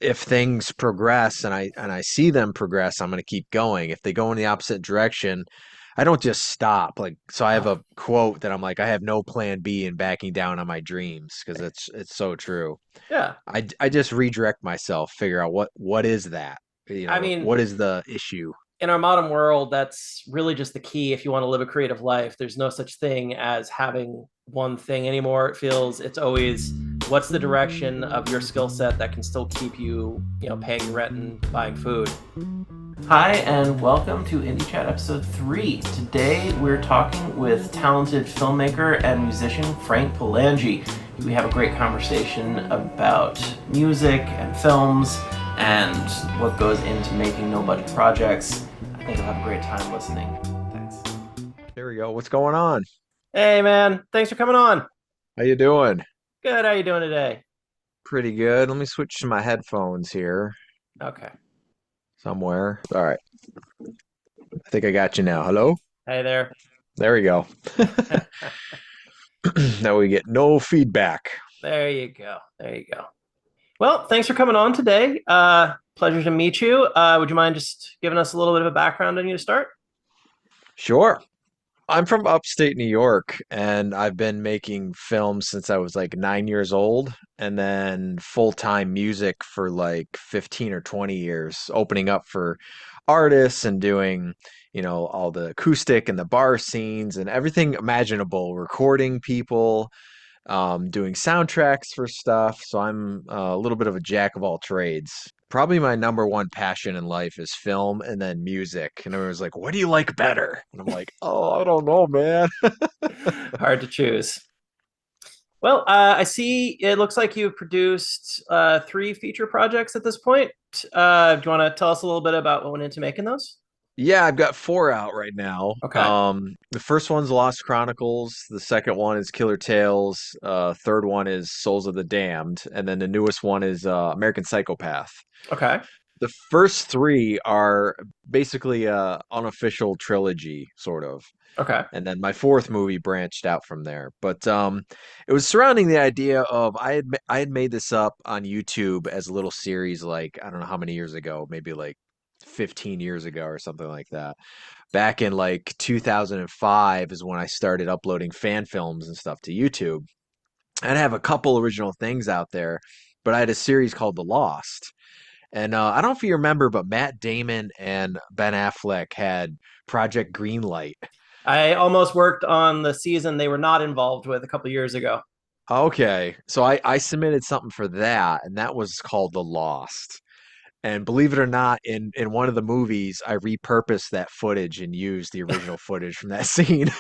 if things progress and I see them progress, I'm going to keep going. If they go in the opposite direction, I don't just stop. Like, so I have Oh, a quote that I'm like, I have no plan B in backing down on my dreams because it's so true. yeah. I just redirect myself, figure out what is that? I mean, What is the issue? in our modern world, that's really just the key if you want to live a creative life. There's no such thing as having one thing anymore. It feels it's always what's the direction of your skill set that can still keep you, paying your rent and buying food. Hi, and welcome to Indie Chat episode 3. Today we're talking with talented filmmaker and musician Frank Palangi. We have a great conversation about music and films and what goes into making no budget projects. I think you'll have a great time listening. Thanks. There we go. What's going on? Hey, man. Thanks for coming on. How you doing? Good. How you doing today? Pretty good. Let me switch to my headphones here Okay. somewhere. All right. I think I got you now. Hello? Hey there. There we go. Now we get no feedback. There you go. There you go. Well, thanks for coming on today. Pleasure to meet you. Would you mind just giving us a little bit of a background on you to start? Sure. I'm from upstate New York, and I've been making films since I was like 9 years old, and then full-time music for like 15 or 20 years, opening up for artists and doing, all the acoustic and the bar scenes and everything imaginable, recording people, doing soundtracks for stuff. So I'm a little bit of a jack of all trades. Probably my number one passion in life is film and then music. And everyone's like, what do you like better? And I'm like, oh, I don't know, man. Hard to choose. Well, I see it looks like you've produced three feature projects at this point. Do you want to tell us a little bit about what went into making those? Yeah, I've got four out right now. Okay. The first one's Lost Chronicles. The second one is Killer Tales. Third one is Souls of the Damned. And then the newest one is American Psychopath. Okay. The first three are basically a unofficial trilogy, sort of. Okay. And then my fourth movie branched out from there. But it was surrounding the idea of I had made this up on YouTube as a little series, like I don't know how many years ago, maybe like 15 years ago or something like that. Back in like 2005 is when I started uploading fan films and stuff to YouTube. I'd have a couple original things out there, but I had a series called The Lost. And I don't know if you remember, but Matt Damon and Ben Affleck had Project Greenlight. I almost worked on the season they were not involved with a couple years ago. Okay, so I submitted something for that, and that was called The Lost. And believe it or not, in one of the movies, I repurposed that footage and used the original footage from that scene,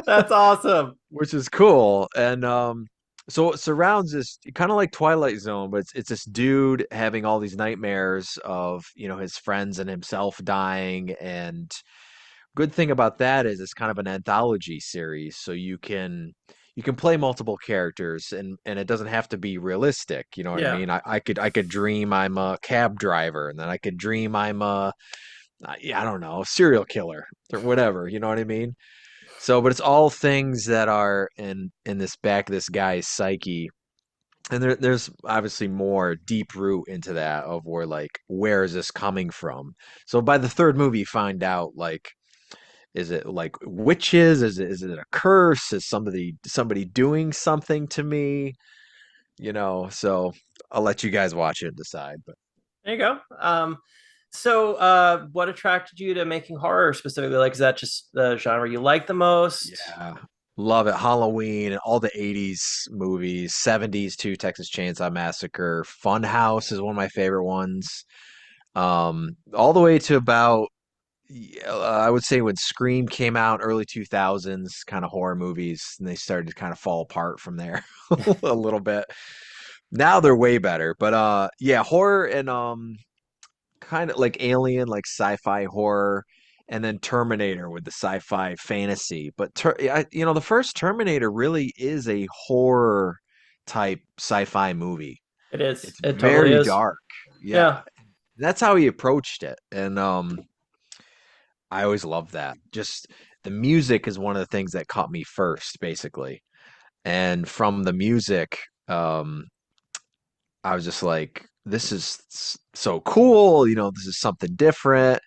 That's awesome. which is cool. And so it surrounds this kind of like Twilight Zone, but it's this dude having all these nightmares of, his friends and himself dying. And good thing about that is it's kind of an anthology series, so you can play multiple characters and it doesn't have to be realistic. You know what I Yeah. mean? I could dream I'm a cab driver, and then I could dream I'm a yeah, I don't know, serial killer or whatever. You know what I mean? So, but it's all things that are in this back of this guy's psyche, and there's obviously more deep root into that of where is this coming from? So by the third movie, you find out like is it like witches? Is it a curse? Is somebody doing something to me? So I'll let you guys watch it and decide. But There you go. What attracted you to making horror specifically? Like, is that just the genre you like the most? yeah, love it. Halloween and all the '80s movies, '70s too. Texas Chainsaw Massacre, Funhouse is one of my favorite ones. All the way to about yeah, I would say when Scream came out, early 2000s, kind of horror movies, and they started to kind of fall apart from there a little bit. Now they're way better, but yeah, horror and kind of like Alien, like sci-fi horror, and then Terminator with the sci-fi fantasy. But the first Terminator really is a horror type sci-fi movie. It is. It's It totally very is. dark. Yeah, Yeah. that's how he approached it, and I always love that. Just the music is one of the things that caught me first, basically. And from the music, I was just like, this is so cool. This is something different.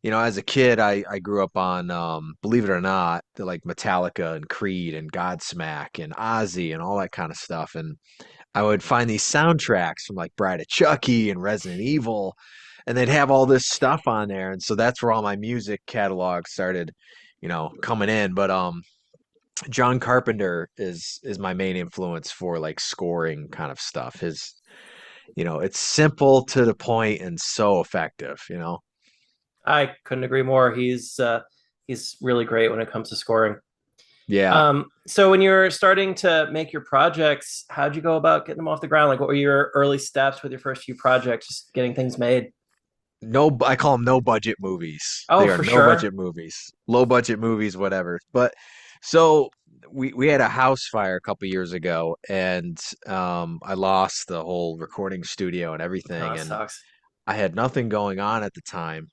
As a kid, I grew up on, believe it or not, like Metallica and Creed and Godsmack and Ozzy and all that kind of stuff. And I would find these soundtracks from like Bride of Chucky and Resident Evil, and they'd have all this stuff on there. And so that's where all my music catalog started, coming in. But John Carpenter is my main influence for like scoring kind of stuff. It's simple to the point and so effective. I couldn't agree more. He's really great when it comes to scoring. Yeah. So when you're starting to make your projects, how'd you go about getting them off the ground? Like, what were your early steps with your first few projects, just getting things made? No, I call them no budget movies. Oh, They are for no sure. budget movies, low budget movies, whatever. But so we had a house fire a couple years ago, and I lost the whole recording studio and Oh, everything, that and sucks. I had nothing going on at the time.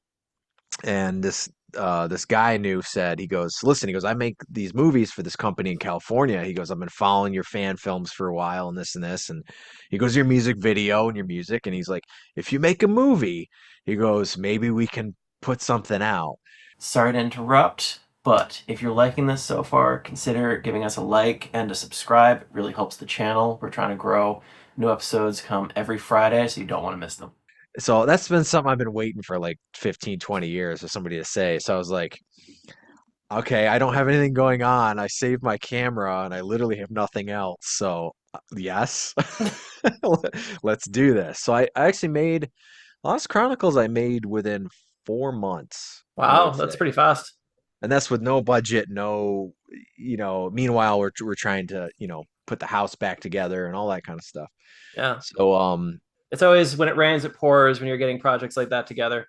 And this guy I knew said, he goes, listen, he goes, I make these movies for this company in California. He goes, I've been following your fan films for a while and this and this. And he goes, your music video and your music. And he's like, if you make a movie, he goes, maybe we can put something out. Sorry to interrupt, but if you're liking this so far, consider giving us a like and a subscribe. It really helps the channel. We're trying to grow. New episodes come every Friday, so you don't want to miss them. So that's been something I've been waiting for like 15, 20 years for somebody to say. So I was like, okay, I don't have anything going on. I saved my camera and I literally have nothing else. So, yes, let's do this. So I actually made Lost Chronicles, I made within 4 months, I Wow, would that's say. pretty fast. And that's with no budget, no, meanwhile, we're trying to, put the house back together and all that kind of stuff. Yeah. So, It's always when it rains, it pours when you're getting projects like that together.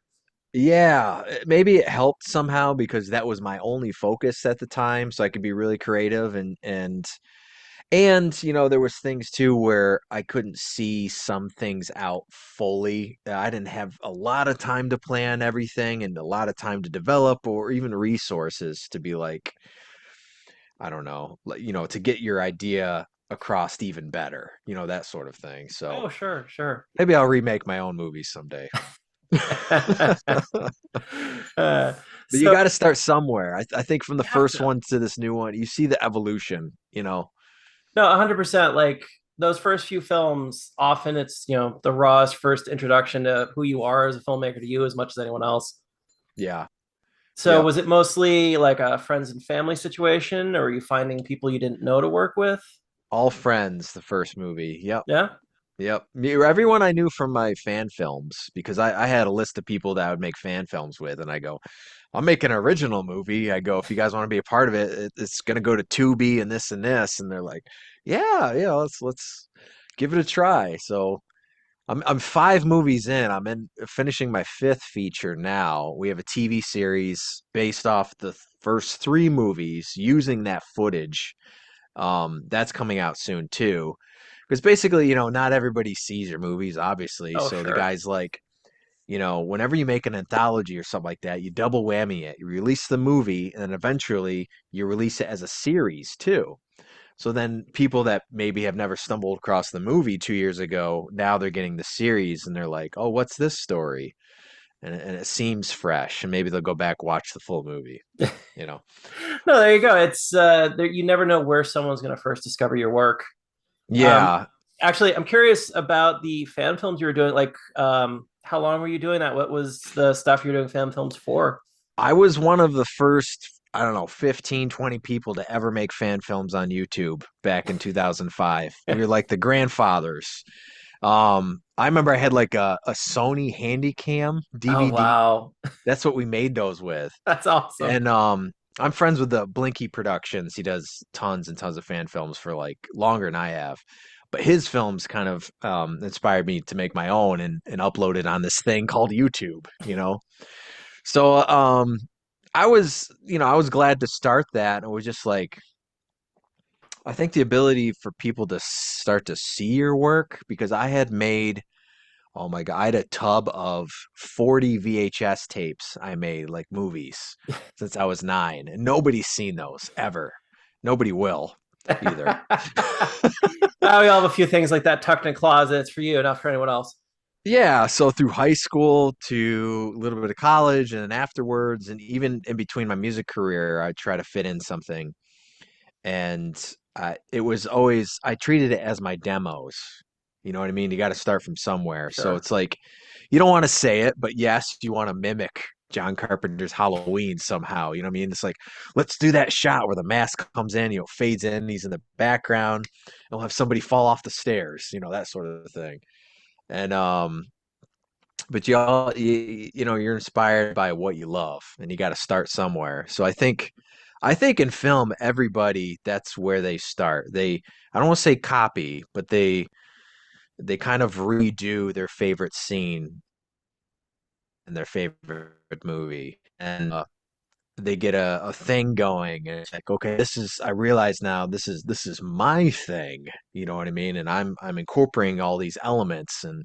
yeah, maybe it helped somehow because that was my only focus at the time, so I could be really creative and there was things too where I couldn't see some things out fully. I didn't have a lot of time to plan everything and a lot of time to develop or even resources to be like, I don't know, to get your idea across even better, that sort of thing. So Oh, sure, sure. maybe I'll remake my own movies someday. uh, But you so got to start somewhere. I think from the you have first to. one to this new one, you see the evolution. No, 100%. Like those first few films, often it's, the rawest first introduction to who you are as a filmmaker to you as much as anyone else. Yeah. So Yep. was it mostly like a friends and family situation, or were you finding people you didn't know to work with? All Friends, the first movie. Yep. Yeah. Yep. Everyone I knew from my fan films, because I had a list of people that I would make fan films with, and I go, I'll make an original movie. I go, if you guys want to be a part of it, it's gonna go to Tubi and this, and they're like, yeah, yeah, let's give it a try. So I'm 5 movies in. I'm in finishing my fifth feature now. We have a TV series based off the first 3 movies using that footage. That's coming out soon too. Because basically, not everybody sees your movies, obviously. Oh, So the sure. guy's like, whenever you make an anthology or something like that, you double whammy it. You release the movie, and then eventually you release it as a series too. So then people that maybe have never stumbled across the movie 2 years ago, now they're getting the series and they're like, oh, what's this story? And it seems fresh, and maybe they'll go back watch the full movie. You know? No, there you go. It's there, you never know where someone's going to first discover your work. Um, Yeah, Actually, I'm curious about the fan films you were doing. Like, how long were you doing that? What was the stuff you were doing fan films for? I was one of the first, I don't know, 15, 20 people to ever make fan films on YouTube back in 2005. We were like the grandfathers. I remember I had like a Sony Handycam Oh, DVD. wow. That's what we made those with. That's awesome. And I'm friends with the Blinky Productions. He does tons and tons of fan films for like longer than I have. But his films kind of inspired me to make my own and upload it on this thing called YouTube. So I was glad to start that. It was just like I think the ability for people to start to see your work because I had made oh my God, I had a tub of 40 VHS tapes I made, like movies, since I was 9. And nobody's seen those ever. Nobody will either. We all have a few things like that tucked in closets for you, not for anyone else. yeah, so through high school to a little bit of college and then afterwards, and even in between my music career, I try to fit in something. And it was always, I treated it as my demos. You know what I mean? You got to start from somewhere. So Sure. it's like, you don't want to say it, but yes, you want to mimic John Carpenter's Halloween somehow. You know what I mean? It's like, let's do that shot where the mask comes in, fades in, he's in the background, and we'll have somebody fall off the stairs, that sort of thing. And but you're inspired by what you love, and you got to start somewhere. So I think in film, everybody, that's where they start. I don't want to say copy, but they kind of redo their favorite scene in their favorite movie, and they get a thing going, and it's like, okay, I realize now this is my thing. You know what I mean? And I'm incorporating all these elements, and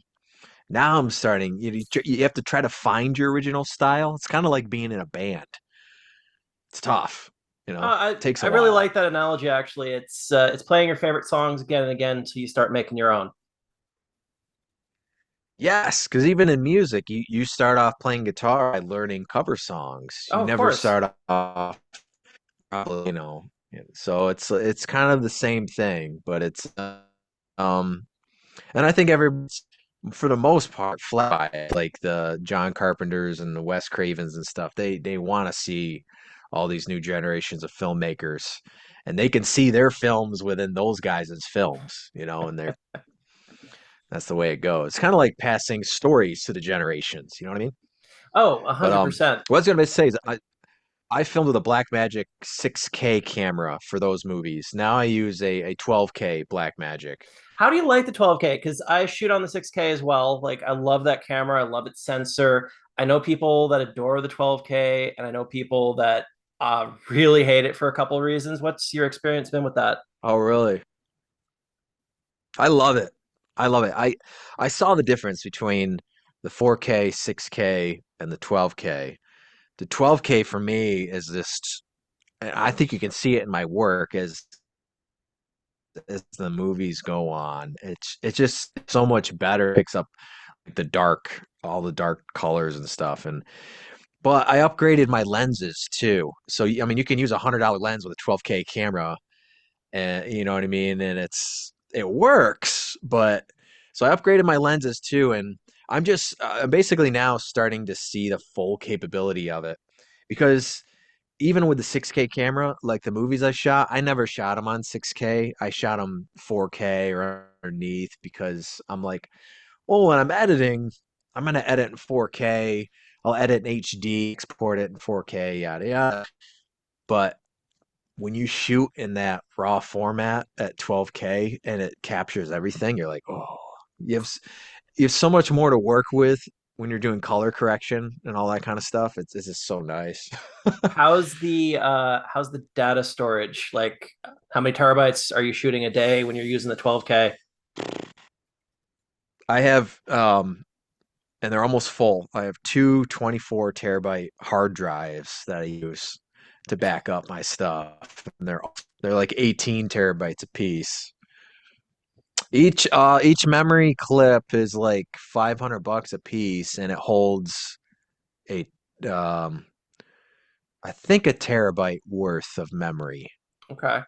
now I'm starting. You have to try to find your original style. It's kind of like being in a band. It's tough. I Takes I a really while. like that analogy. Actually, it's playing your favorite songs again and again until you start making your own. Yes, because even in music, you start off playing guitar by learning cover songs. You Oh, of never course. start off, So it's kind of the same thing, but it's um and I think for the most part, flat by it. Like the John Carpenters and the Wes Cravens and stuff. They want to see all these new generations of filmmakers, and they can see their films within those guys' films. And that's the way it goes. It's kind of like passing stories to the generations. You know what I mean? Oh, a But hundred percent. what I was gonna say is I filmed with a Blackmagic 6K camera for those movies. Now I use a 12K Blackmagic. How do you like the 12K? Because I shoot on the 6K as well. Like, I love that camera. I love its sensor. I know people that adore the 12K, and I know people that really hate it for a couple of reasons. What's your experience been with that? Oh, really? I love it. I love it. I saw the difference between the 4K, 6K, and the 12K. The 12K for me is just, I think you can see it in my work as the movies go on. It's just so much better. It picks up all the dark colors and stuff. But I upgraded my lenses too. So I mean, you can use $100 lens with a 12K camera, and you know what I mean. And it works, but so I upgraded my lenses too, and I'm basically now starting to see the full capability of it, because even with the 6K camera, like the movies I never shot them on 6K. I shot them 4K or underneath, because I'm like, well, when I'm editing, I'm gonna edit in 4K. I'll edit in HD, export it in 4K, yada yada. But when you shoot in that raw format at 12K and it captures everything, you're like, oh, you have you have so much more to work with when you're doing color correction and all that kind of stuff. It's just so nice. How's the data storage? Like, how many terabytes are you shooting a day when you're using the 12K? I have and they're almost full. I have two 24 terabyte hard drives that I use to back up my stuff. And they're like 18 terabytes a piece. Each memory clip is like $500 a piece, and it holds a um I think a terabyte worth of memory. Okay.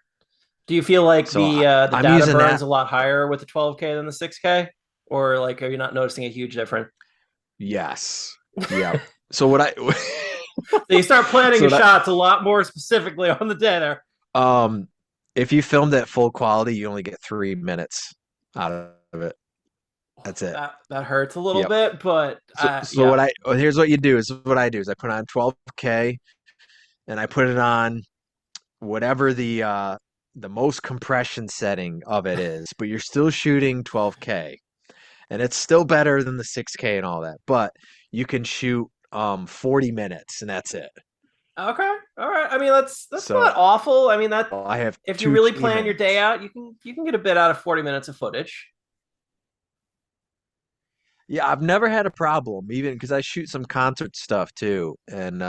Do you feel like So the I'm data using burns that. a lot higher with the 12K than the 6K? Or like, are you not noticing a huge difference? Yes. Yep. So what I So you start planning so your that shots a lot more specifically on the data. um if you filmed at full quality, you only get 3 minutes out of it. That's it. That hurts a little Yep. bit, but So yeah. here's what you do is what I do is I put on 12K, and I put it on whatever the most compression setting of it is, but you're still shooting 12K, and it's still better than the 6K and all that. But you can shoot 40 minutes, and that's it. Okay. All right. I mean, that's not So awful. I mean, that I have if you two really plan your day minutes. out, you can get a bit out of 40 minutes of footage. Yeah, I've never had a problem, even because I shoot some concert stuff too, and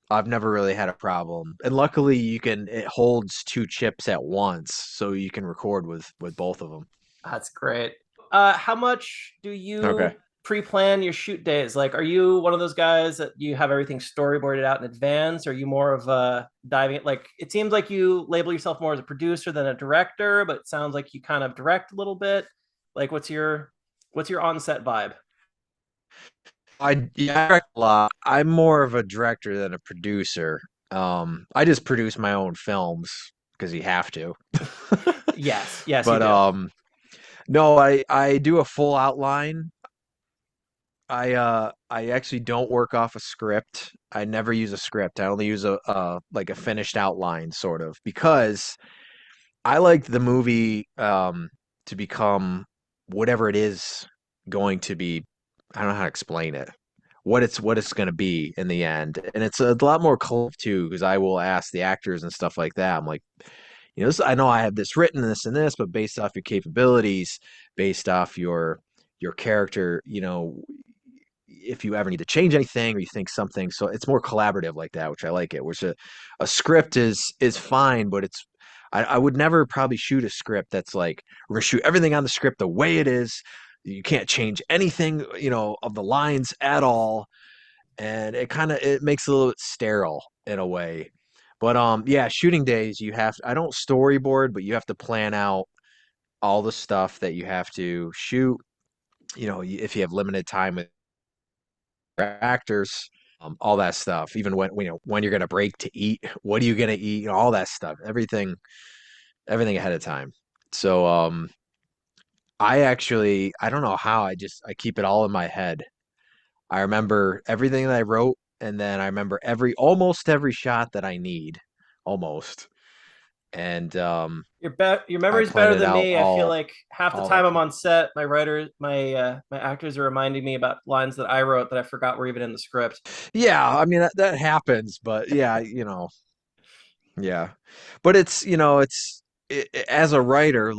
I've never really had a problem. And luckily, it holds two chips at once, so you can record with both of them. That's great. How much do you Okay. pre-plan your shoot days? Like, are you one of those guys that you have everything storyboarded out in advance? Or are you more of a diving? Like, it seems like you label yourself more as a producer than a director, but it sounds like you kind of direct a little bit. Like, what's your on-set vibe? I direct a lot. I'm more of a director than a producer. I just produce my own films because you have to. Yes, yes, you But do. no, I do a full outline. I actually don't work off a script. I never use a script. I only use a like a finished outline sort of because I like the movie to become whatever it is going to be. I don't know how to explain it. What it's going to be in the end, and it's a lot more cool too because I will ask the actors and stuff like that. I'm like, I know I have this written, this and this, but based off your capabilities, based off your character, if you ever need to change anything or you think something, so it's more collaborative like that, which I like it. Which a script is fine, but I would never probably shoot a script that's like we're gonna shoot everything on the script the way it is. You can't change anything, of the lines at all, and it makes it a little bit sterile in a way. But yeah, shooting days I don't storyboard, but you have to plan out all the stuff that you have to shoot. If you have limited time with actors, all that stuff. Even when you're gonna break to eat, what are you gonna eat? All that stuff. Everything ahead of time. So I don't know how I keep it all in my head. I remember everything that I wrote, and then I remember almost every shot that I need, almost, and Your I memory's plan better it than out me. I feel like half the all time ahead I'm of time. on set, my actors are reminding me about lines that I wrote that I forgot were even in the script. Yeah, I mean that happens, but yeah, yeah. But as a writer,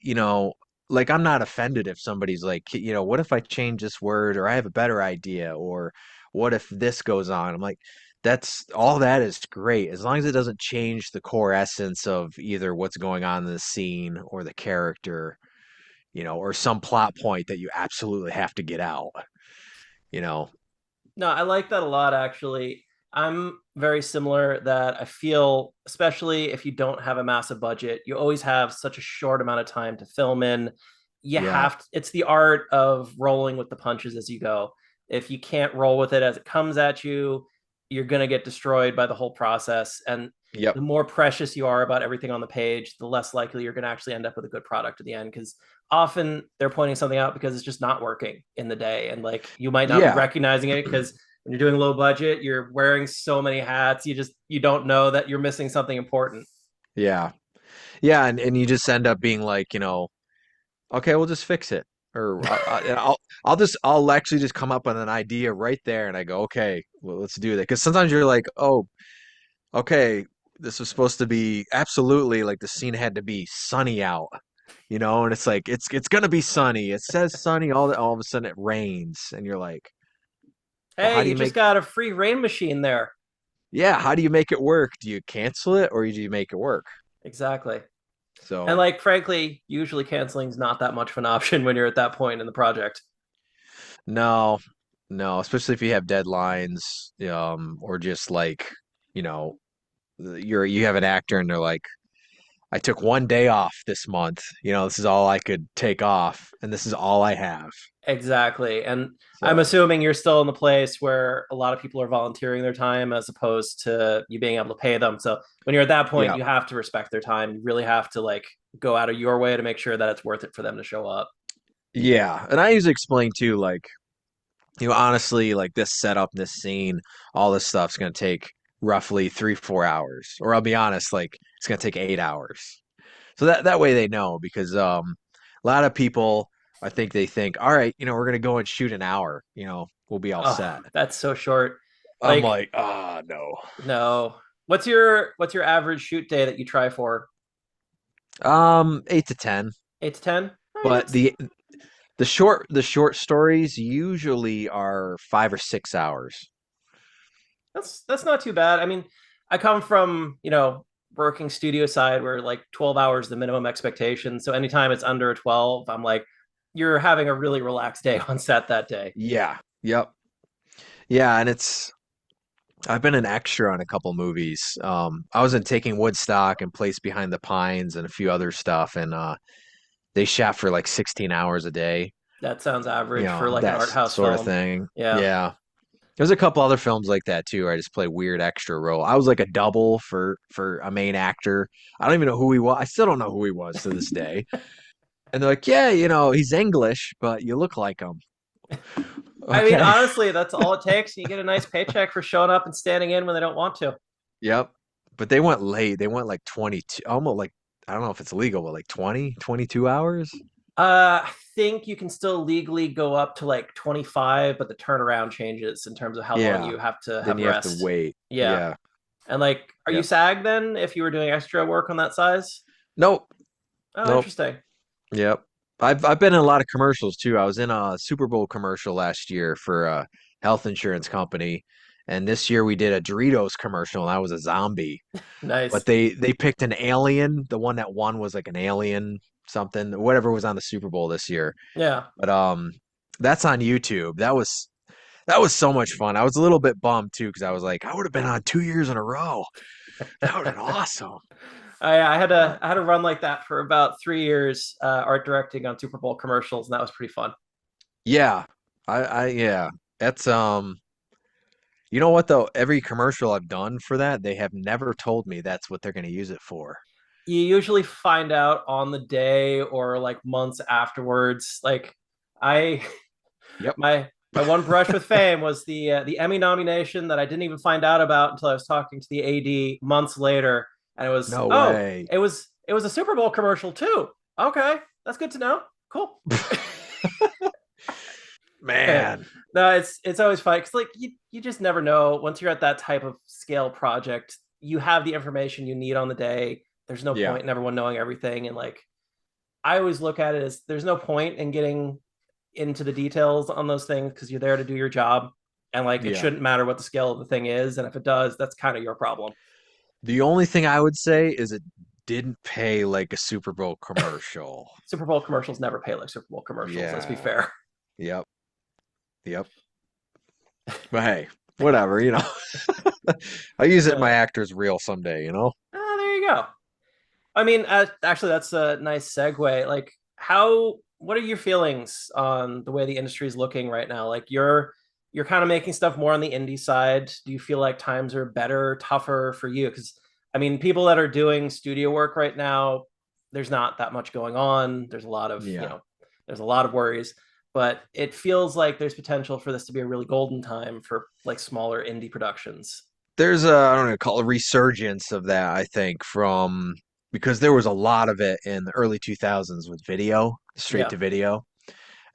you know, like I'm not offended if somebody's like, what if I change this word or I have a better idea or what if this goes on? I'm like, that is great as long as it doesn't change the core essence of either what's going on in the scene or the character, or some plot point that you absolutely have to get out, you know. No, I like that a lot, actually. I'm very similar that I feel, especially if you don't have a massive budget, you always have such a short amount of time to film in. Yeah. It's the art of rolling with the punches as you go. If you can't roll with it as it comes at you, you're going to get destroyed by the whole process. And Yep. the more precious you are about everything on the page, the less likely you're going to actually end up with a good product at the end. Because often they're pointing something out because it's just not working in the day. And like you might not be Yeah. recognizing it because when you're doing low budget, you're wearing so many hats, you don't know that you're missing something important. Yeah. Yeah, and you just end up being like, okay, we'll just fix it. Or I'll actually just come up with an idea right there, and I go, okay, well, let's do that. Because sometimes you're like, oh, okay, this was supposed to be absolutely like the scene had to be sunny out, and it's like it's gonna be sunny. It says sunny, all of a sudden it rains, and you're like, well, Hey, you just got a free rain machine there. how do you make it work? Do you cancel it or do you make it work? Exactly. And So like frankly, usually canceling is not that much of an option when you're at that point in the project. no, no, especially if you have deadlines, or just like, you know, you have an actor and they're like, I took one day off this month. This is all I could take off, and this is all I have. Exactly. And I'm So assuming you're still in the place where a lot of people are volunteering their time as opposed to you being able to pay them. So when you're at that point, yeah, you have to respect their time. You really have to like go out of your way to make sure that it's worth it for them to show up. yeah, and I usually explain too, like, honestly, like this setup, this scene, all this stuff's gonna take roughly 3, 4 hours, or I'll be honest, like it's gonna take 8 hours. So that way they know because a lot of people I think they think, all right, we're gonna go and shoot an hour, we'll be all Oh, set. that's so short. I'm Like, like, ah, no. no. What's your average shoot day that you try for? 8 to 10. 8 to 10? I mean, But the short stories usually are 5 or 6 hours. that's not too bad. I mean, I come from, working studio side where like 12 hours is the minimum expectation. So anytime it's under 12, I'm like, you're having a really relaxed day on set that day. Yeah. Yep. Yeah, and I've been an extra on a couple movies. I was in Taking Woodstock and Place Behind the Pines and a few other stuff, and they shot for like 16 hours a day, That sounds you average for know, like an art that house sort of film. thing. Yeah. Yeah. There's a couple other films like that too, where I just play weird extra role. I was like a double for a main actor. I don't even know who he was. I still don't know who he was to this day. And they're like, "Yeah, you know, he's English, but you look like him." I mean, Okay. honestly, that's all it takes. You get a nice paycheck for showing up and standing in when they don't want to. Yep. But they went late. They went like 22, almost like I don't know if it's legal, but like 20, 22 hours. I think you can still legally go up to like 25, but the turnaround changes in terms of how long Yeah. you have to Then have you have to rest. wait. Yeah. Yeah. And like, are you Yep. SAG then if you were doing extra work on that size? Nope. Oh, Nope. interesting. Yep. I've been in a lot of commercials too. I was in a Super Bowl commercial last year for a health insurance company, and this year we did a Doritos commercial, and I was a zombie. But Nice. they picked an alien. The one that won was like an alien something, whatever was on the Super Bowl this year. Yeah. But that's on YouTube. That was so much fun. I was a little bit bummed too because I was like, I would have been on 2 years in a row. That would have been awesome. But I had to run like that for about 3 years, art directing on Super Bowl commercials, and that was pretty fun. yeah, yeah. That's you know what though? Every commercial I've done for that, they have never told me that's what they're going to use it for. You usually find out on the day or like months afterwards. Like I Yep. my one brush with fame was the Emmy nomination that I didn't even find out about until I was talking to the AD months later, and it was No way. it was a Super Bowl commercial too. Okay, that's good to know. Cool. Man. No, it's always fun because like you just never know once you're at that type of scale project. You have the information you need on the day. There's no Yeah. point in everyone knowing everything, and like I always look at it as there's no point in getting into the details on those things because you're there to do your job, and like it Yeah. shouldn't matter what the scale of the thing is, and if it does, that's kind of your problem. The only thing I would say is it didn't pay like a Super Bowl commercial. Super Bowl commercials never pay like Super Bowl commercials. Let's be Yeah. fair. Yep. Yep. But hey, whatever, you know. I'll use it in my Uh, actor's reel someday, you know? there you go. I mean, actually, that's a nice segue. Like, what are your feelings on the way the industry is looking right now? Like, you're kind of making stuff more on the indie side. Do you feel like times are better, tougher for you? Because, I mean, people that are doing studio work right now, there's not that much going on. There's a lot of, Yeah. there's a lot of worries, but it feels like there's potential for this to be a really golden time for like smaller indie productions. There's a, I don't know, call it a resurgence of that, I think, from because there was a lot of it in the early 2000s with video, straight Yeah, to video.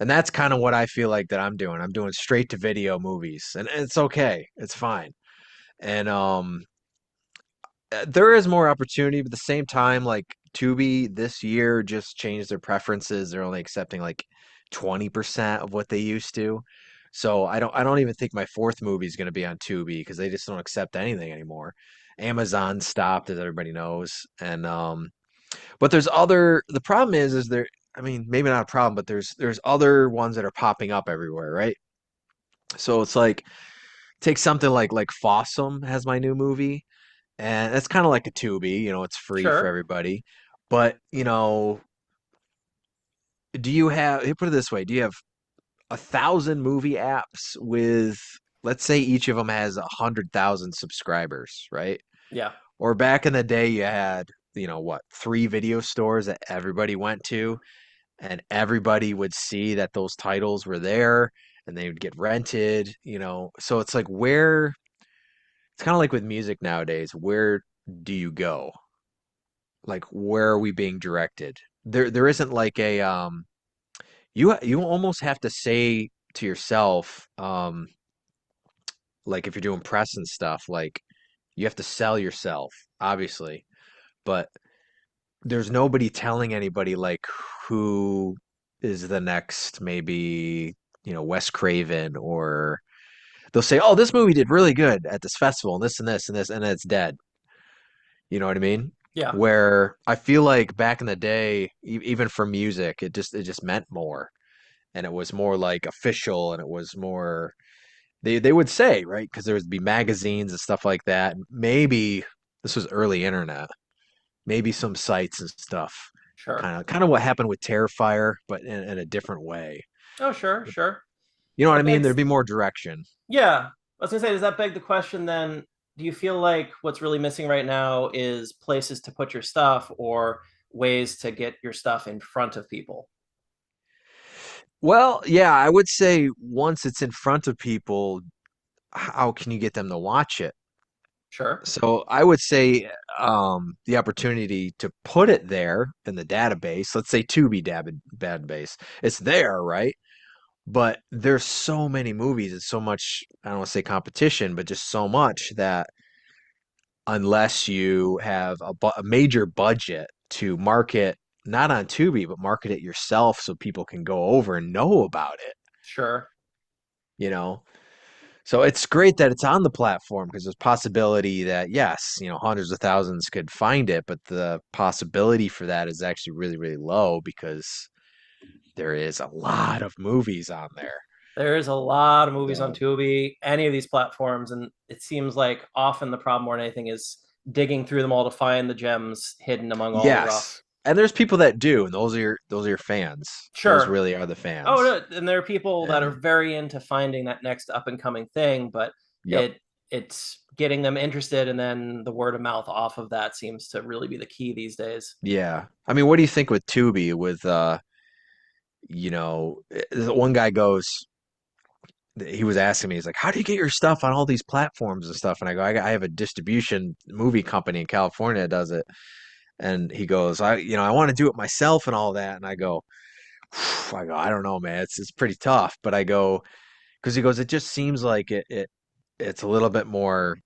And that's kind of what I feel like that I'm doing. I'm doing straight to video movies, and it's okay. It's fine. And there is more opportunity, but at the same time, like Tubi this year just changed their preferences. They're only accepting like 20% of what they used to. So I don't even think my fourth movie is going to be on Tubi because they just don't accept anything anymore. Amazon stopped, as everybody knows, and but there's other. The problem is there. I mean, maybe not a problem, but there's other ones that are popping up everywhere, right? So it's like take something like Fossum has my new movie, and it's kind of like a Tubi, you know, it's free for sure. everybody. But, you know, do you have, put it this way, do you have 1,000 movie apps with, let's say each of them has 100,000 subscribers, right? Yeah, Or back in the day, you had, you know, what, three video stores that everybody went to, and everybody would see that those titles were there and they would get rented, you know. So it's like, it's kind of like with music nowadays, where do you go? Like where are we being directed? There isn't like a you almost have to say to yourself like if you're doing press and stuff, like you have to sell yourself, obviously, but there's nobody telling anybody like who is the next maybe, you know, Wes Craven, or they'll say, "Oh, this movie did really good at this festival and this and this and this," and then it's dead. You know what I mean? yeah. Where I feel like back in the day, even for music, it just meant more. and it was more like official, and it was more they would say, right? Because there would be magazines and stuff like that. Maybe this was early internet. Maybe some sites and stuff. Sure. Kind of what happened with Terrifier, but in a different way. Oh, sure, sure. You know what I That mean? There'd begs, be more direction. yeah. I was gonna say, does that beg the question then? Do you feel like what's really missing right now is places to put your stuff or ways to get your stuff in front of people? Well, yeah, I would say once it's in front of people, how can you get them to watch it? Sure, So I would say the opportunity to put it there in the database, let's say Tubi database, it's there, right? But there's so many movies and so much, I don't want to say competition, but just so much that unless you have a major budget to market, not on Tubi, but market it yourself so people can go over and know about it, sure. you know? So it's great that it's on the platform because there's possibility that yes, hundreds of thousands could find it, but the possibility for that is actually really, really low because there is a lot of movies on there. There is a lot of movies on So Tubi, any of these platforms, and it seems like often the problem more than anything is digging through them all to find the gems hidden among all the rough. yes, and there's people that do, and those are your fans. Those Sure. really are the Oh, fans. no, and there are people that are And very into finding that next up and coming thing, but yep, it's getting them interested, and then the word of mouth off of that seems to really be the key these days. yeah. I mean, what do you think with Tubi? With one guy goes, he was asking me, he's like, "How do you get your stuff on all these platforms and stuff?" And I go, I have a distribution movie company in California that does it." And he goes, I want to do it myself and all that." And I don't know, man. It's pretty tough. But I go, because he goes, it just seems like it's a little bit more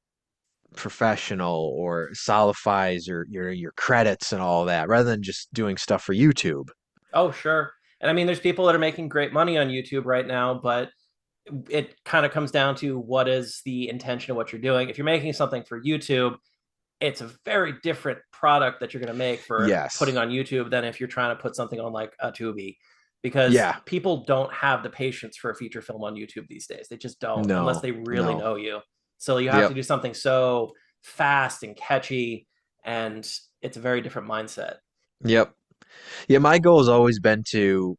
professional or solidifies your credits and all that rather than just doing stuff for YouTube. Oh, sure. And I mean, there's people that are making great money on YouTube right now, but it kind of comes down to what is the intention of what you're doing. If you're making something for YouTube, it's a very different product that you're going to make for putting Yes. on YouTube than if you're trying to put something on like a Tubi, because Yeah. people don't have the patience for a feature film on YouTube these days. They just don't, unless No. they really No. know you. So you have to Yep. do something so fast and catchy, and it's a very different mindset. Yep. Yeah, my goal has always been to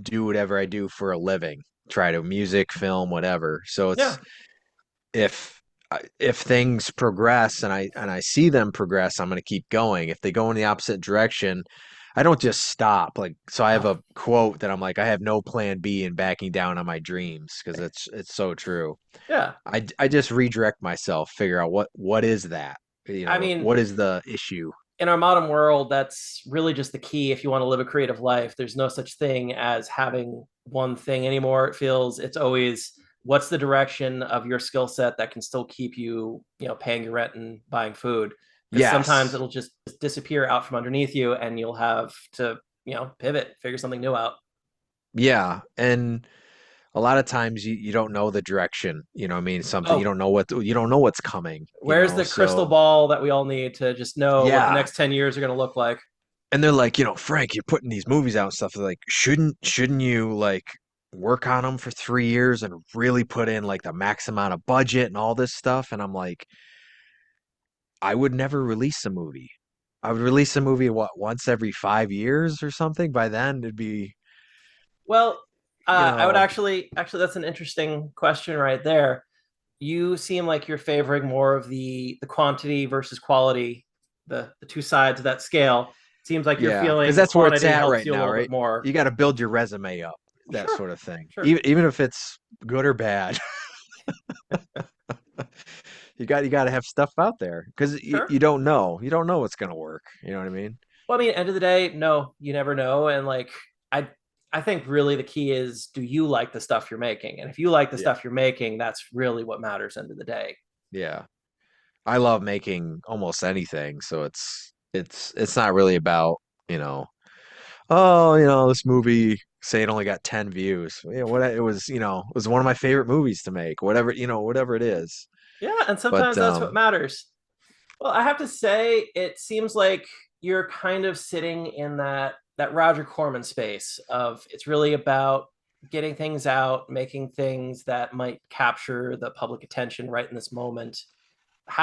do whatever I do for a living. Try to music, film, whatever. So it's Yeah. if things progress and I see them progress, I'm going to keep going. If they go in the opposite direction, I don't just stop. Like so I have Oh, a quote that I'm like I have no plan B in backing down on my dreams because it's so true. yeah. I just redirect myself, figure out what is that? I mean, What is the issue? in our modern world, that's really just the key if you want to live a creative life. There's no such thing as having one thing anymore. It feels it's always what's the direction of your skill set that can still keep you, paying your rent and buying food. Because sometimes Yes. it'll just disappear out from underneath you and you'll have to, pivot, figure something new out. Yeah. And a lot of times you don't know the direction, what I mean, something you Oh, don't know you don't know what's coming, where's the crystal so ball that we all need to just know what the yeah. next 10 years are going to look like? And they're like, Frank, you're putting these movies out and stuff. They're like, shouldn't you like work on them for 3 years and really put in like the max amount of budget and all this stuff? And I'm like, I would never release a movie. I would release a movie once every 5 years or something. By then it'd be, Well, you I would know, actually, that's an interesting question right there. You seem like you're favoring more of the quantity versus quality, the two sides of that scale. It seems like you're yeah, because feeling that's where it's quantity at helps right you a now, little bit right? more. You got to build your resume up, that Sure, sort of thing. sure, Even if it's good or bad, you got to have stuff out there because sure. you don't know what's gonna work. You know what I mean? Well, I mean, end of the day, no, you never know. And like, I, I think really the key is, do you like the stuff you're making? And if you like the Yeah, stuff you're making, that's really what matters. End of the day. yeah. I love making almost anything, so it's not really about you know oh this movie say it only got 10 views. What it was it was one of my favorite movies to make. Whatever it is. Yeah, and But sometimes that's what matters. Well, I have to say, it seems like you're kind of sitting in that Roger Corman space of it's really about getting things out, making things that might capture the public attention right in this moment.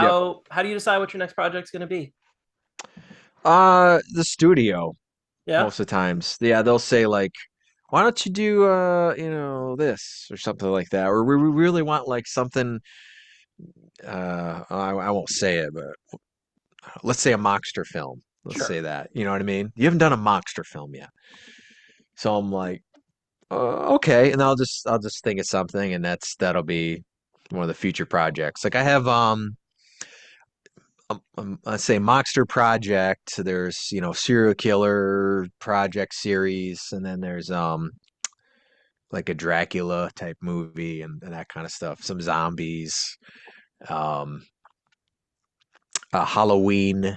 Yep. How do you decide what your next project's going to be? The studio Yeah, most of the times. Yeah, they'll say like, why don't you do this or something like that, or we really want like something. I won't say it, but let's say a Mockster film. Let's sure. say that. You know what I mean? You haven't done a Mockster film yet, so I'm like, okay, and I'll just think of something, and that'll be one of the future projects. Like I have let's say Mockster project. There's serial killer project series, and then there's like a Dracula type movie and that kind of stuff. Some zombies, um, a Halloween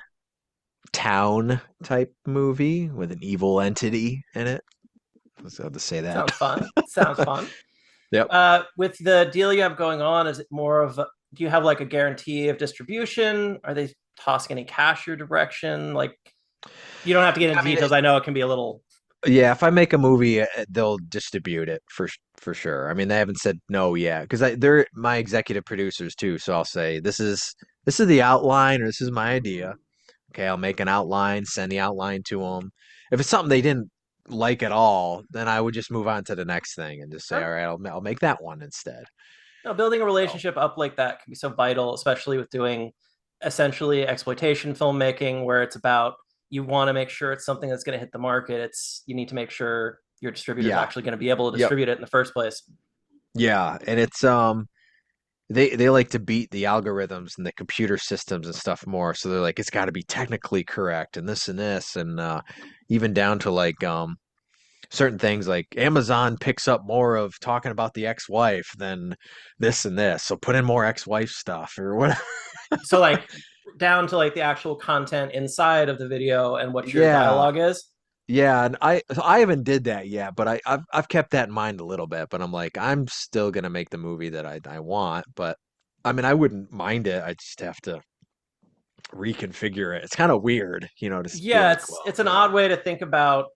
town type movie with an evil entity in it. Let's have to say that. Sounds fun. Sounds fun. Yep. With the deal you have going on, is it more of do you have like a guarantee of distribution? Are they tossing any cash your direction? Like, you don't have to get I into mean, details. I know it can be a little. yeah. If I make a movie, they'll distribute it for sure. I mean, they haven't said no yet because they're my executive producers too. So I'll say this is the outline or this is my idea. Okay, I'll make an outline, send the outline to them. If it's something they didn't like at all, then I would just move on to the next thing and just say, all right, I'll make that one instead. No, building a So relationship up like that can be so vital, especially with doing essentially exploitation filmmaking, where it's about you want to make sure it's something that's going to hit the market. It's you need to make sure your distributor is yeah, actually going to be able to yep, distribute it in the first place. yeah, and it's they like to beat the algorithms and the computer systems and stuff more. So they're like, it's got to be technically correct and this and even down to like certain things like Amazon picks up more of talking about the ex-wife than this and this. So put in more ex-wife stuff or whatever. So like down to like the actual content inside of the video and what your Yeah. dialogue is. Yeah, and I haven't did that yet, but I've kept that in mind a little bit, but I'm like I'm still gonna make the movie that I want, but I mean I wouldn't mind it. I just have to reconfigure it. It's kind of weird, to be Yeah, like, it's well, an odd way to think about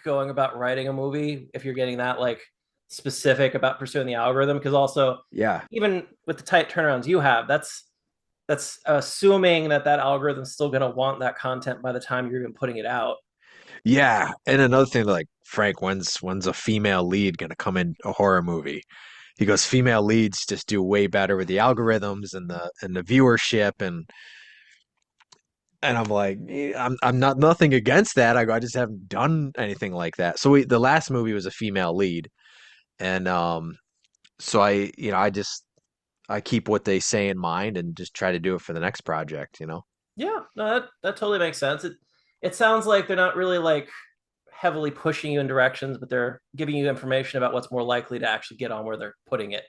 going about writing a movie if you're getting that like specific about pursuing the algorithm, because also yeah. even with the tight turnarounds you have, that's assuming that that algorithm's still going to want that content by the time you're even putting it out. Yeah, and another thing like Frank, when's a female lead gonna come in a horror movie? He goes, female leads just do way better with the algorithms and the viewership and I'm like, I'm not nothing against that. I just haven't done anything like that. So the last movie was a female lead, and so I keep what they say in mind and just try to do it for the next project. Yeah, no, that totally makes sense. It sounds like they're not really like heavily pushing you in directions, but they're giving you information about what's more likely to actually get on where they're putting it.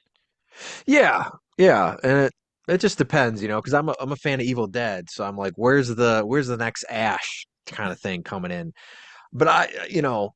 Yeah, yeah, and it just depends, because I'm a fan of Evil Dead, so I'm like, where's the next Ash kind of thing coming in? But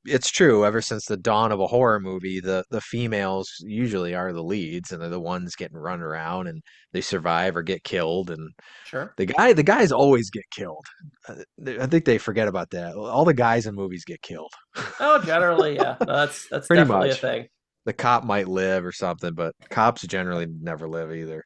it's true. Ever since the dawn of a horror movie, the females usually are the leads, and they're the ones getting run around, and they survive or get killed, and Sure. the guys always get killed. I think they forget about that. All the guys in movies get killed, Oh, generally, yeah. No, that's pretty definitely a much. thing. The cop might live or something, but cops generally never live either.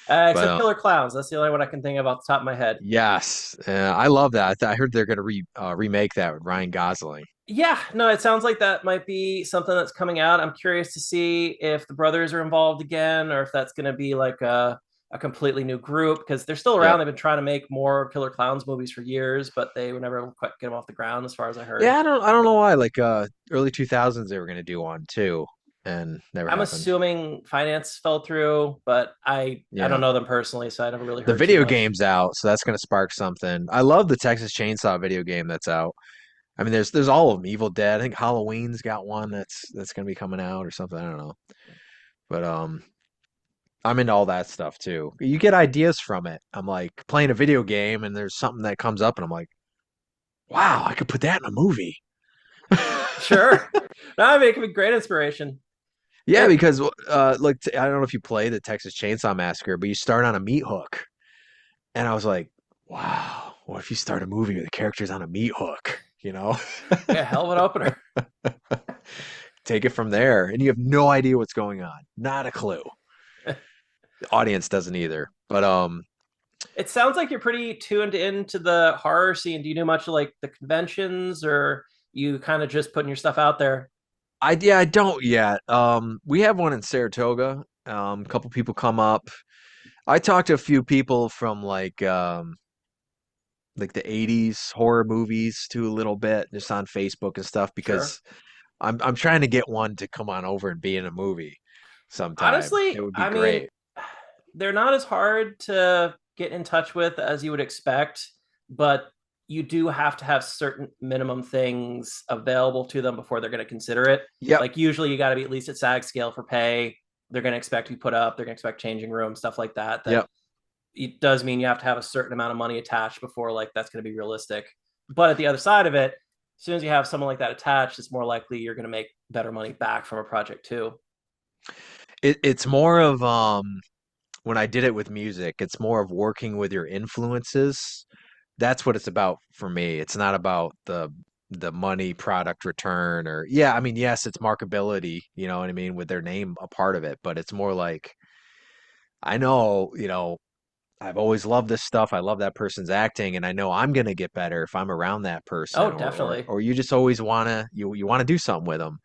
But Except Killer Clowns. That's the only one I can think of off the top of my head. yes, I love that. I heard they're going to remake that with Ryan Gosling. Yeah, no, it sounds like that might be something that's coming out. I'm curious to see if the brothers are involved again or if that's going to be like a completely new group because they're still around. Yep. They've been trying to make more Killer Clowns movies for years, but they were never able to quite get them off the ground, as far as I heard. Yeah, I don't know why. Like early 2000s they were going to do one too and never I'm happened. assuming finance fell through, but I don't Yeah. know them personally, so I never really The heard too video much. game's out, so that's going to spark something. I love the Texas Chainsaw video game that's out. I mean there's all of them. Evil Dead, I think Halloween's got one that's going to be coming out or something, I don't know. But I'm into all that stuff too. You get ideas from it. I'm like playing a video game and there's something that comes up and I'm like, "Wow, I could put that in a movie." Sure. No, I mean it could be great inspiration. Yeah, It because like I don't know if you play the Texas Chainsaw Massacre, but you start on a meat hook, and I was like, "Wow, what if you start a movie with the characters on a meat hook?" yeah, hell of an opener. take it from there. And you have no idea what's going on. Not a clue. The audience doesn't either. But It sounds like you're pretty tuned into the horror scene. Do you do much of like the conventions, or you kind of just putting your stuff out there? I don't yet. We have one in Saratoga. A couple people come up. I talked to a few people from like the 80s horror movies too a little bit just on Facebook and stuff Sure. because I'm trying to get one to come on over and be in a movie sometime. It Honestly, would be I mean, great. they're not as hard to get in touch with as you would expect, but you do have to have certain minimum things available to them before they're going to consider it. Yep, Like usually you got to be at least at SAG scale for pay. They're going to expect to be put up. They're going to expect changing rooms, stuff like that. That yep. it does mean you have to have a certain amount of money attached before like that's going to be realistic. But at the other side of it, as soon as you have someone like that attached, it's more likely you're going to make better money back from a project too. It's more of when I did it with music, it's more of working with your influences. That's what it's about for me. It's not about the money product return or yeah, I mean, yes, it's markability, you know what I mean, with their name a part of it, but it's more like I know, I've always loved this stuff. I love that person's acting, and I know I'm gonna get better if I'm around that person, Oh, or definitely. you just always you wanna do something with them,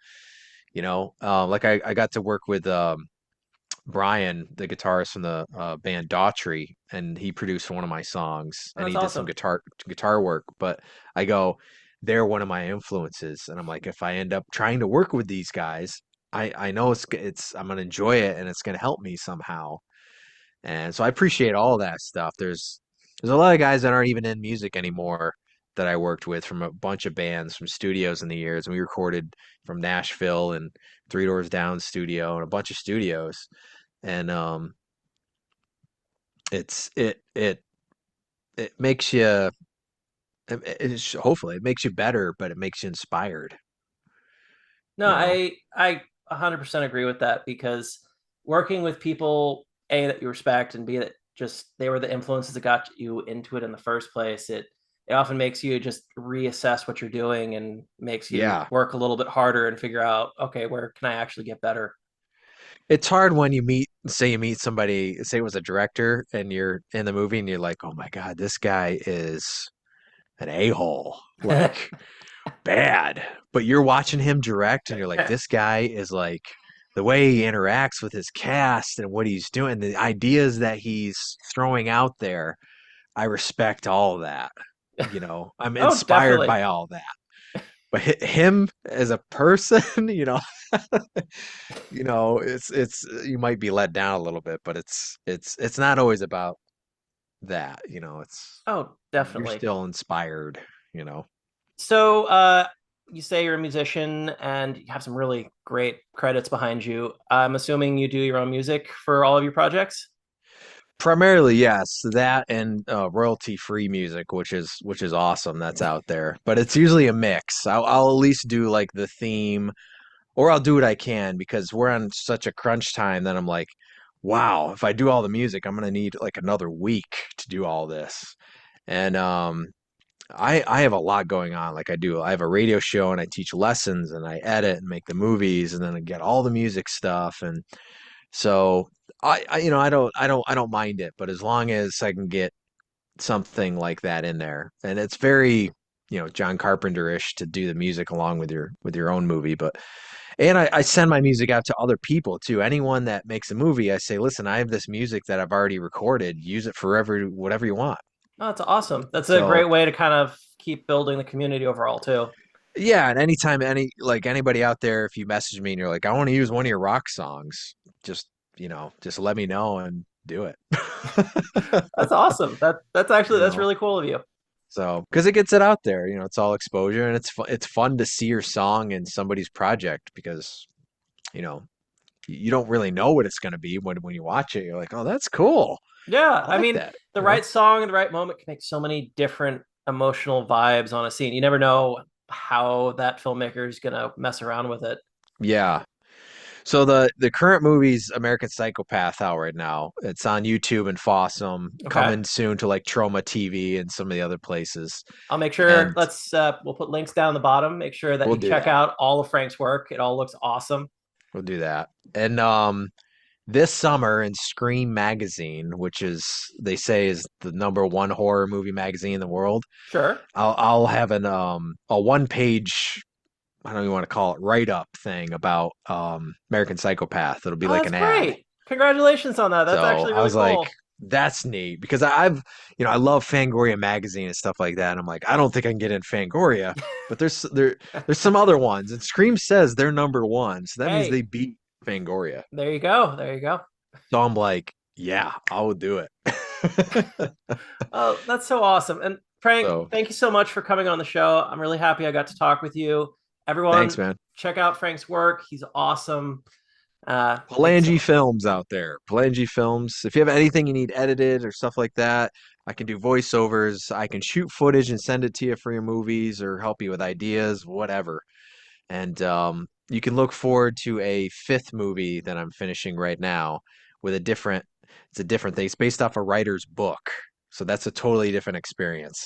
you know. Like I got to work with Brian, the guitarist from the band Daughtry, and he produced one of my songs, Oh, and that's he did some awesome. guitar work. But I go, they're one of my influences, and I'm like, if I end up trying to work with these guys, I know it's I'm gonna enjoy it, and it's gonna help me somehow. And so I appreciate all that stuff. There's a lot of guys that aren't even in music anymore that I worked with from a bunch of bands from studios in the years. And we recorded from Nashville and Three Doors Down studio and a bunch of studios. And it's it makes you hopefully it makes you better, but it makes you inspired, No, you know. I 100% agree with that because working with people A that you respect and B that just they were the influences that got you into it in the first place, it often makes you just reassess what you're doing and makes you Yeah. work a little bit harder and figure out, okay, where can I actually get better? It's hard when you meet somebody, say it was a director and you're in the movie and you're like, "Oh my God, this guy is an a-hole, like bad." But you're watching him direct and you're like, this guy is like the way he interacts with his cast and what he's doing, the ideas that he's throwing out there. I respect all that. I'm Oh, inspired definitely. by all that. But him as a person, it's you might be let down a little bit, but it's not always about that, it's Oh, you're definitely. still inspired, you know. So, you say you're a musician and you have some really great credits behind you. I'm assuming you do your own music for all of your projects. Primarily, yes, that and royalty-free music, which is awesome. That's out there, but it's usually a mix. I'll at least do like the theme, or I'll do what I can because we're on such a crunch time that I'm like, wow, if I do all the music, I'm gonna need like another week to do all this. And I have a lot going on. Like I have a radio show and I teach lessons and I edit and make the movies and then I get all the music stuff and so I don't mind it, but as long as I can get something like that in there, and it's very John Carpenter-ish to do the music along with your own movie, but and I send my music out to other people too. Anyone that makes a movie, I say, listen, I have this music that I've already recorded. Use it for whatever you want. Oh, that's awesome. That's a So great way to kind of keep building the community overall too. yeah, and anytime anybody out there, if you message me and you're like, I want to use one of your rock songs, just just let me know and do it. That's awesome. That's actually you that's know, really cool of you. so because it gets it out there, it's all exposure, and it's fun to see your song in somebody's project because you know you don't really know what it's going to be when you watch it. You're like, oh, that's cool. Yeah, I I like mean, that. the right song in the right moment can make so many different emotional vibes on a scene. You never know how that filmmaker is gonna mess around with it. Yeah. So the current movie's American Psychopath out right now. It's on YouTube and Fossum, Okay. coming soon to like Troma TV and some of the other places. I'll make sure And we'll put links down the bottom. Make sure that we'll you do check that. out all of Frank's work. It all looks awesome. We'll do that. And this summer in Scream magazine, which is they say is the number one horror movie magazine in the world, Sure. I'll have an a one page, I don't even want to call it, write up thing about American Psychopath. It'll be Oh, like that's an ad. great. Congratulations on that. That's So actually I really was like, cool. that's neat because I've, I love Fangoria magazine and stuff like that. And I'm like, I don't think I can get in Fangoria, but there's some other ones, and Scream says they're number one, so that means they Hey, beat Fangoria. there you go. There you go. So I'm like, yeah, I will do it. Oh, that's so awesome. And Frank, So thank you so much for coming on the show. I'm really happy I got to talk with you. thanks, Everyone, man. check out Frank's work. He's awesome. Thank you so Palangi much. Films out there. Palangi Films. If you have anything you need edited or stuff like that, I can do voiceovers. I can shoot footage and send it to you for your movies or help you with ideas, whatever. And you can look forward to a fifth movie that I'm finishing right now with a different. It's a different thing. It's based off a writer's book, so that's a totally different experience.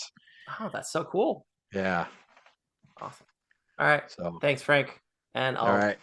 Oh, that's so cool. Yeah. Awesome. All right. So Thanks, Frank. And all I'll right.